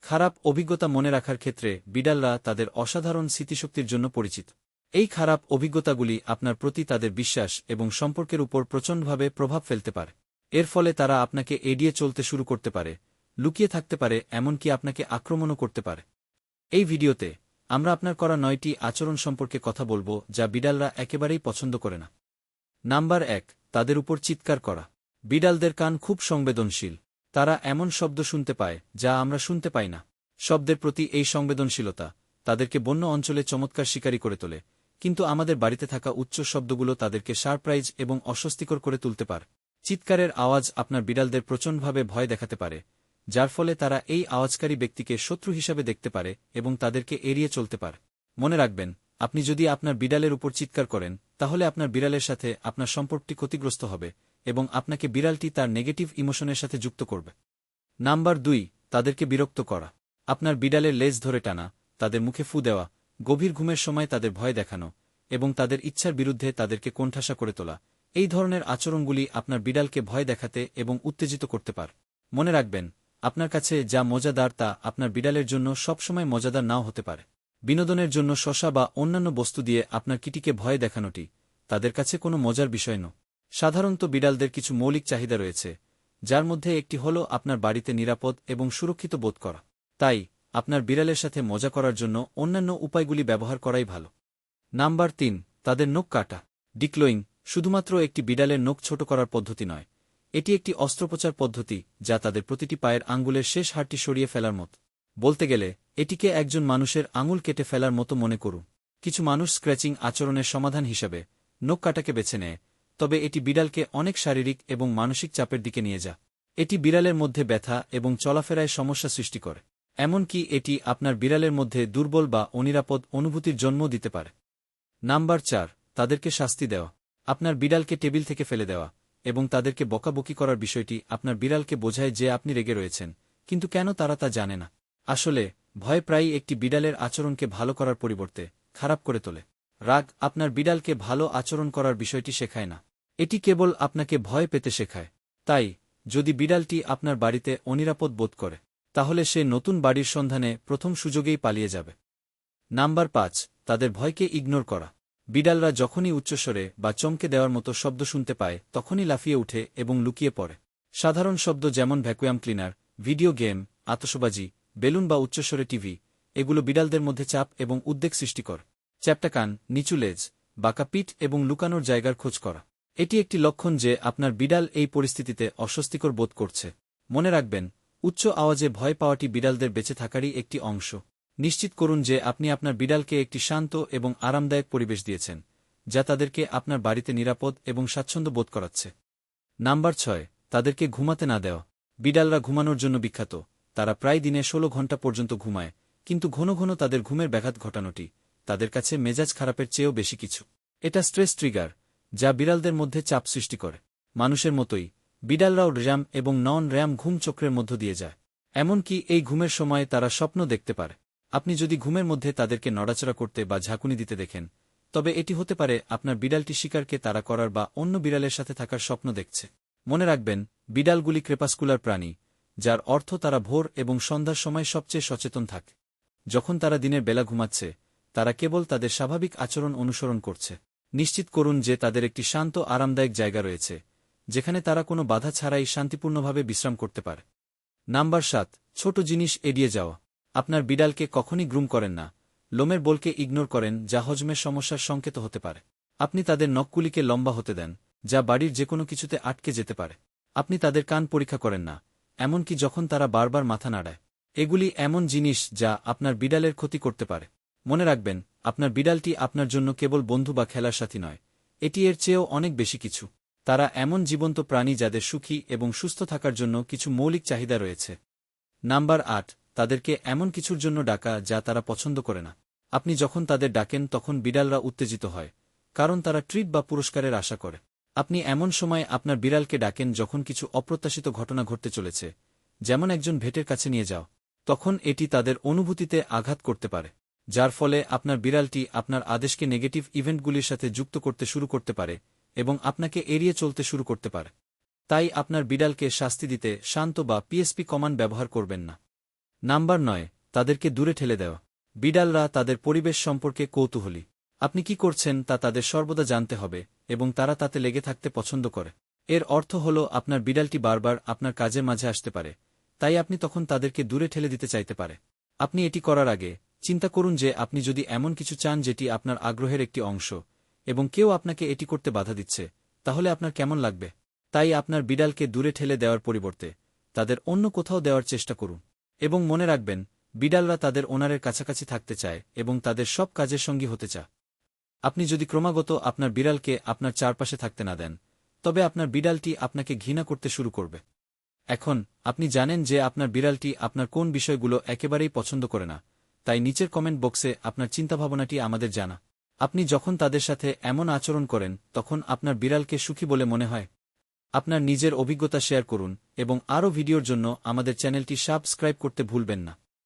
খারাপ অভিজ্ঞতা মনে রাখার ক্ষেত্রে বিড়ালরা তাদের অসাধারণ স্মৃতিশক্তির জন্য পরিচিত। এই খারাপ অভিজ্ঞতাগুলি আপনার প্রতি তাদের বিশ্বাস এবং সম্পর্কের উপর প্রচণ্ডভাবে প্রভাব ফেলতে পারে। এর ফলে তারা আপনাকে এড়িয়ে চলতে শুরু করতে পারে, লুকিয়ে থাকতে পারে, এমনকি আপনাকে আক্রমণও করতে পারে। এই ভিডিওতে আমরা আপনার করা 9টি আচরণ সম্পর্কে কথা বলবো যা বিড়ালরা একেবারেই পছন্দ করে না। নাম্বার 1, তাদের উপর চিৎকার করা। বিড়ালদের কান খুব সংবেদনশীল। তারা এমন শব্দ শুনতে পায় যা আমরা শুনতে পাই না। শব্দের প্রতি এই সংবেদনশীলতা তাদেরকে বন্য অঞ্চলে চমৎকার শিকারী করে তোলে, কিন্তু আমাদের বাড়িতে থাকা উচ্চ শব্দগুলো তাদেরকে সারপ্রাইজ এবং অস্বস্তিকর করে তুলতে পারে। চিৎকারের আওয়াজ আপনার বিড়ালদের প্রচণ্ডভাবে ভয় দেখাতে পারে, যার ফলে তারা এই আওয়াজকারী ব্যক্তিকে শত্রু হিসাবে দেখতে পারে এবং তাদেরকে এড়িয়ে চলতে পারে। মনে রাখবেন, আপনি যদি আপনার বিড়ালের উপর চিৎকার করেন, তাহলে আপনার বিড়ালের সাথে আপনার সম্পর্কটি ক্ষতিগ্রস্ত হবে এবং আপনাকে বিড়ালটি তার নেগেটিভ ইমোশনের সাথে যুক্ত করবে। নাম্বার 2, তাদেরকে বিরক্ত করা। আপনার বিড়ালের লেজ ধরে টানা, তাদের মুখে ফু দেওয়া, গভীর ঘুমের সময় তাদের ভয় দেখানো এবং তাদের ইচ্ছার বিরুদ্ধে তাদেরকে কোণঠাসা করে তোলা, এই ধরনের আচরণগুলি আপনার বিড়ালকে ভয় দেখাতে এবং উত্তেজিত করতে পারে। মনে রাখবেন, আপনার কাছে যা মজাদার তা আপনার বিড়ালের জন্য সবসময় মজাদার নাও হতে পারে। বিনোদনের জন্য শসা বা অন্যান্য বস্তু দিয়ে আপনার কিটিকে ভয় দেখানোটি তাদের কাছে কোনো মজার বিষয় নয়। সাধারণত বিড়ালদের কিছু মৌলিক চাহিদা রয়েছে, যার মধ্যে একটি হল আপনার বাড়িতে নিরাপদ এবং সুরক্ষিত বোধ করা। তাই আপনার বিড়ালের সাথে মজা করার জন্য অন্যান্য উপায়গুলি ব্যবহার করাই ভালো। নাম্বার 3, তাদের নখ কাটা। ডিক্লোয়িং শুধুমাত্র একটি বিড়ালের নখ ছোট করার পদ্ধতি নয়, এটি একটি অস্ত্রোপচার পদ্ধতি যা তাদের প্রতিটি পায়ের আঙ্গুলের শেষ হাড়টি সরিয়ে ফেলার মতো। বলতে গেলে এটিকে একজন মানুষের আঙুল কেটে ফেলার মতো মনে করুন। কিছু মানুষ স্ক্র্যাচিং আচরণের সমাধান হিসাবে নখ কাটাকে বেছে নেয়, তবে এটি বিড়ালকে অনেক শারীরিক এবং মানসিক চাপের দিকে নিয়ে যায়। এটি বিড়ালের মধ্যে ব্যথা এবং চলাফেরায় সমস্যা সৃষ্টি করে। এমনকি এটি আপনার বিড়ালের মধ্যে দুর্বল বা অনিরাপদ অনুভূতির জন্ম দিতে পারে। নাম্বার 4, তাদেরকে শাস্তি দেওয়া। আপনার বিড়ালকে টেবিল থেকে ফেলে দেওয়া এবং তাদেরকে বকাবকি করার বিষয়টি আপনার বিড়ালকে বোঝায় যে আপনি রেগে রয়েছেন, কিন্তু কেন তারা তা জানে না। আসলে ভয় প্রায়ই একটি বিড়ালের আচরণকে ভালো করার পরিবর্তে খারাপ করে তোলে। রাগ আপনার বিড়ালকে ভালো আচরণ করার বিষয়টি শেখায় না, এটি কেবল আপনাকে ভয় পেতে শেখায়। তাই যদি বিড়ালটি আপনার বাড়িতে অনিরাপদ বোধ করে, তাহলে সে নতুন বাড়ির সন্ধানে প্রথম সুযোগেই পালিয়ে যাবে। নাম্বার 5, তাদের ভয়কে ইগনোর করা। বিড়ালরা যখনই উচ্চস্বরে বা চমকে দেওয়ার মতো শব্দ শুনতে পায় তখনই লাফিয়ে উঠে এবং লুকিয়ে পড়ে। সাধারণ শব্দ যেমন ভ্যাকুয়াম ক্লিনার, ভিডিও গেম, আতশবাজি, বেলুন বা উচ্চস্বরে টিভি, এগুলো বিড়ালদের মধ্যে চাপ এবং উদ্বেগ সৃষ্টি করে। চ্যাপ্টা কান, নিচু লেজ, বাঁকা পিঠ এবং লুকানোর জায়গার খোঁজ করা, এটি একটি লক্ষণ যে আপনার বিড়াল এই পরিস্থিতিতে অস্বস্তিকর বোধ করছে। মনে রাখবেন, উচ্চ আওয়াজে ভয় পাওয়াটি বিড়ালদের বেঁচে থাকারই একটি অংশ। নিশ্চিত করুন যে আপনি আপনার বিড়ালকে একটি শান্ত এবং আরামদায়ক পরিবেশ দিয়েছেন, যা তাদেরকে আপনার বাড়িতে নিরাপদ এবং স্বাচ্ছন্দ্য বোধ করাচ্ছে। নাম্বার 6, তাদেরকে ঘুমাতে না দেওয়া। বিড়ালরা ঘুমানোর জন্য বিখ্যাত। তারা প্রায় দিনে 16 ঘণ্টা পর্যন্ত ঘুমায়, কিন্তু ঘন ঘন তাদের ঘুমের ব্যাঘাত ঘটানোটি তাদের কাছে মেজাজ খারাপের চেয়েও বেশি কিছু। এটা স্ট্রেস ট্রিগার, যা বিড়ালদের মধ্যে চাপ সৃষ্টি করে। মানুষের মতোই বিড়ালরাও র্যাম এবং নন র্যাম ঘুম চক্রের মধ্য দিয়ে যায়। এমনকি এই ঘুমের সময় তারা স্বপ্ন দেখতে পারে। আপনি যদি ঘুমের মধ্যে তাদেরকে নড়াচড়া করতে বা ঝাঁকুনি দিতে দেখেন, তবে এটি হতে পারে আপনার বিড়ালটি শিকারকে তাড়া করার বা অন্য বিড়ালের সাথে থাকার স্বপ্ন দেখছে। মনে রাখবেন, বিড়ালগুলি ক্রেপাসকুলার প্রাণী, যার অর্থ তারা ভোর এবং সন্ধ্যার সময় সবচেয়ে সচেতন থাকে। যখন তারা দিনের বেলা ঘুমাচ্ছে, তারা কেবল তাদের স্বাভাবিক আচরণ অনুসরণ করছে। নিশ্চিত করুন যে তাদের একটি শান্ত আরামদায়ক জায়গা রয়েছে, যেখানে তারা কোনো বাধা ছাড়াই শান্তিপূর্ণভাবে বিশ্রাম করতে পারে। নাম্বার 7, ছোট জিনিস এড়িয়ে যাওয়া। আপনার বিড়ালকে কখনই গ্রুম করেন না, লোমের বোলকে ইগনোর করেন, যা হজমের সমস্যার সংকেত হতে পারে। আপনি তাদের নখগুলিকে লম্বা হতে দেন, যা বাড়ির যেকোনো কিছুতে আটকে যেতে পারে। আপনি তাদের কান পরীক্ষা করেন না, এমনকি যখন তারা বারবার মাথা নাড়ায়। এগুলি এমন জিনিস যা আপনার বিড়ালের ক্ষতি করতে পারে। মনে রাখবেন, আপনার বিড়ালটি আপনার জন্য কেবল বন্ধু বা খেলার সাথী নয়, এটি এর চেয়েও অনেক বেশি কিছু। তারা এমন জীবন্ত প্রাণী যাদের সুখী এবং সুস্থ থাকার জন্য কিছু মৌলিক চাহিদা রয়েছে। নাম্বার 8, তাদেরকে এমন কিছুর জন্য ডাকা যা তারা পছন্দ করে না। আপনি যখন তাদের ডাকেন তখন বিড়ালরা উত্তেজিত হয়, কারণ তারা ট্রিট বা পুরস্কারের আশা করে। আপনি এমন সময় আপনার বিড়ালকে ডাকেন যখন কিছু অপ্রত্যাশিত ঘটনা ঘটতে চলেছে, যেমন একজন ভেটের কাছে নিয়ে যাও। তখন এটি তাদের অনুভূতিতে আঘাত করতে পারে, যার ফলে আপনার বিড়ালটি আপনার আদেশকে নেগেটিভ ইভেন্টগুলির সাথে যুক্ত করতে শুরু করতে পারে এবং আপনাকে এড়িয়ে চলতে শুরু করতে পারে। তাই আপনার বিড়ালকে শাস্তি দিতে শান্ত বা পিএসপি কমান্ড ব্যবহার করবেন না। নাম্বার 9, তাদেরকে দূরে ঠেলে দেওয়া। বিড়ালরা তাদের পরিবেশ সম্পর্কে কৌতূহলী। আপনি কি করছেন তা তাদের সর্বদা জানতে হবে, এবং তারা তাতে লেগে থাকতে পছন্দ করে। এর অর্থ হল আপনার বিড়ালটি বারবার আপনার কাজের মাঝে আসতে পারে, তাই আপনি তখন তাদেরকে দূরে ঠেলে দিতে চাইতে পারে। আপনি এটি করার আগে চিন্তা করুন যে আপনি যদি এমন কিছু চান যেটি আপনার আগ্রহের একটি অংশ, এবং কেউ আপনাকে এটি করতে বাধা দিচ্ছে, তাহলে আপনার কেমন লাগবে। তাই আপনার বিড়ালকে দূরে ঠেলে দেওয়ার পরিবর্তে তাদের অন্য কোথাও দেওয়ার চেষ্টা করুন। এবং মনে রাখবেন, বিড়ালরা তাদের ওনারের কাছাকাছি থাকতে চায় এবং তাদের সব কাজের সঙ্গী হতে চায়। আপনি যদি ক্রমাগত আপনার বিড়ালকে আপনার চারপাশে থাকতে না দেন, তবে আপনার বিড়ালটি আপনাকে ঘৃণা করতে শুরু করবে। এখন আপনি জানেন যে আপনার বিড়ালটি আপনার কোন বিষয়গুলো একেবারেই পছন্দ করে না, তাই নিচের কমেন্ট বক্সে আপনার চিন্তাভাবনাটি আমাদের জানা। আপনি যখন তাদের সাথে এমন আচরণ করেন তখন আপনার বিড়ালকে সুখী বলে মনে হয়। আপনার নিজের অভিজ্ঞতা শেয়ার করুন এবং আরও ভিডিওর জন্য আমাদের চ্যানেলটি সাবস্ক্রাইব করতে ভুলবেন না।